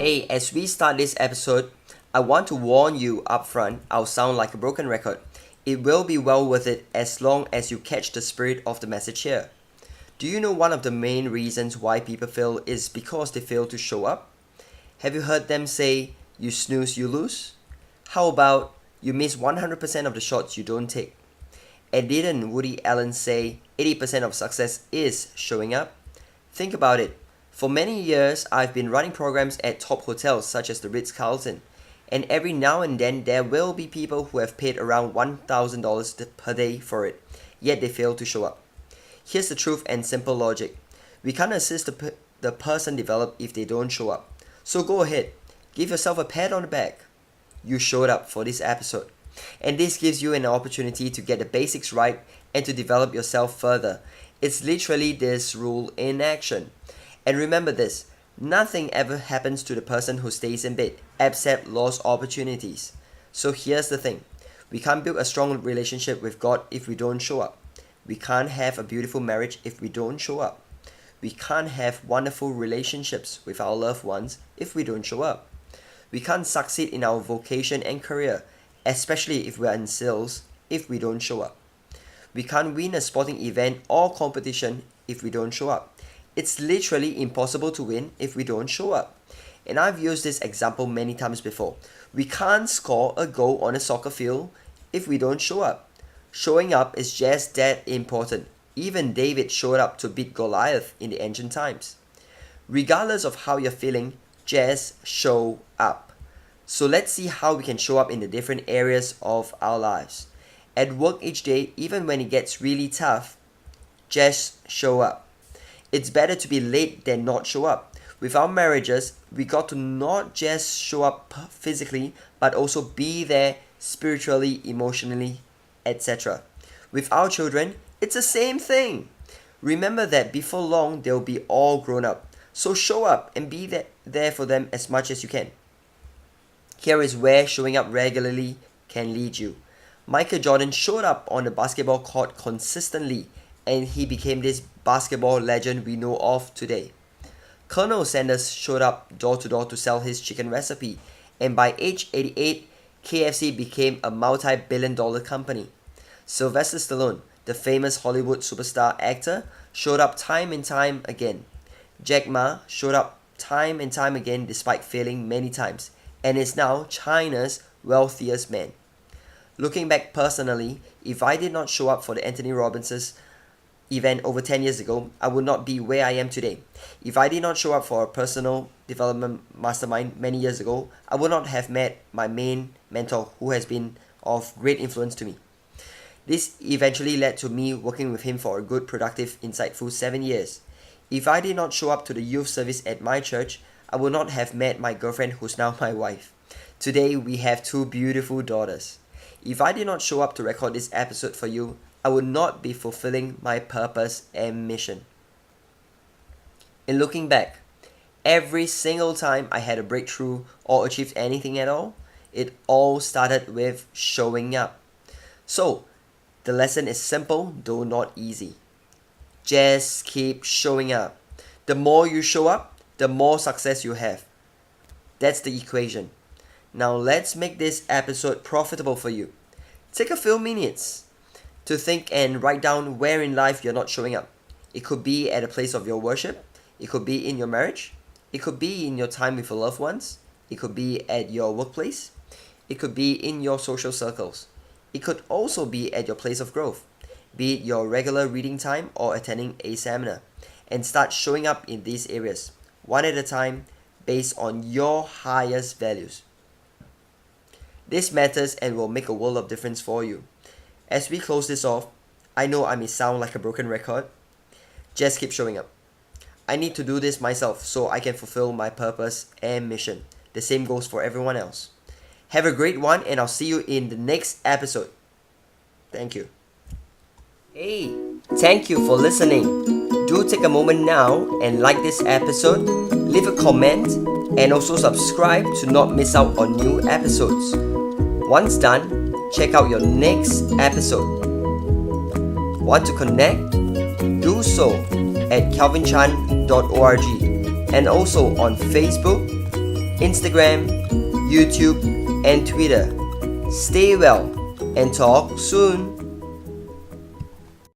Hey, as we start this episode, I want to warn you upfront, I'll sound like a broken record. It will be well worth it as long as you catch the spirit of the message here. Do you know one of the main reasons why people fail is because they fail to show up? Have you heard them say, you snooze, you lose? How about, you miss 100% of the shots you don't take? And didn't Woody Allen say 80% of success is showing up? Think about it. For many years, I've been running programs at top hotels such as the Ritz-Carlton. And every now and then, there will be people who have paid around $1,000 per day for it, yet they fail to show up. Here's the truth and simple logic. We can't assist the person develop if they don't show up. So go ahead, give yourself a pat on the back. You showed up for this episode. And this gives you an opportunity to get the basics right and to develop yourself further. It's literally this rule in action. And remember this, nothing ever happens to the person who stays in bed except lost opportunities. So here's the thing, we can't build a strong relationship with God if we don't show up. We can't have a beautiful marriage if we don't show up. We can't have wonderful relationships with our loved ones if we don't show up. We can't succeed in our vocation and career, especially if we are in sales, if we don't show up. We can't win a sporting event or competition if we don't show up. It's literally impossible to win if we don't show up. And I've used this example many times before. We can't score a goal on a soccer field if we don't show up. Showing up is just that important. Even David showed up to beat Goliath in the ancient times. Regardless of how you're feeling, just show up. So let's see how we can show up in the different areas of our lives. At work each day, even when it gets really tough, just show up. It's better to be late than not show up. With our marriages, we got to not just show up physically, but also be there spiritually, emotionally, etc. With our children, it's the same thing. Remember that before long, they'll be all grown up. So show up and be there for them as much as you can. Here is where showing up regularly can lead you. Michael Jordan showed up on the basketball court consistently, and he became this basketball legend we know of today. Colonel Sanders showed up door to door to sell his chicken recipe, and by age 88, KFC became a multi-billion-dollar company. Sylvester Stallone, the famous Hollywood superstar actor, showed up time and time again. Jack Ma showed up time and time again despite failing many times, and is now China's wealthiest man. Looking back personally, if I did not show up for the Anthony Robbins' event over 10 years ago, I would not be where I am today. If I did not show up for a personal development mastermind many years ago, I would not have met my main mentor who has been of great influence to me. This eventually led to me working with him for a good, productive, insightful 7 years. If I did not show up to the youth service at my church, I would not have met my girlfriend who's now my wife. Today we have 2 beautiful daughters. If I did not show up to record this episode for you, I would not be fulfilling my purpose and mission. In looking back, every single time I had a breakthrough or achieved anything at all, it all started with showing up. So, the lesson is simple, though not easy. Just keep showing up. The more you show up, the more success you have. That's the equation. Now let's make this episode profitable for you. Take a few minutes to think and write down where in life you're not showing up. It could be at a place of your worship. It could be in your marriage. It could be in your time with your loved ones. It could be at your workplace. It could be in your social circles. It could also be at your place of growth, be it your regular reading time or attending a seminar. And start showing up in these areas, one at a time, based on your highest values. This matters and will make a world of difference for you. As we close this off, I know I may sound like a broken record. Just keep showing up. I need to do this myself so I can fulfill my purpose and mission. The same goes for everyone else. Have a great one, and I'll see you in the next episode. Thank you. Hey, thank you for listening. Do take a moment now and like this episode, leave a comment, and also subscribe to not miss out on new episodes. Once done, check out your next episode. Want to connect? Do so at calvinchan.org and also on Facebook, Instagram, YouTube, and Twitter. Stay well and talk soon.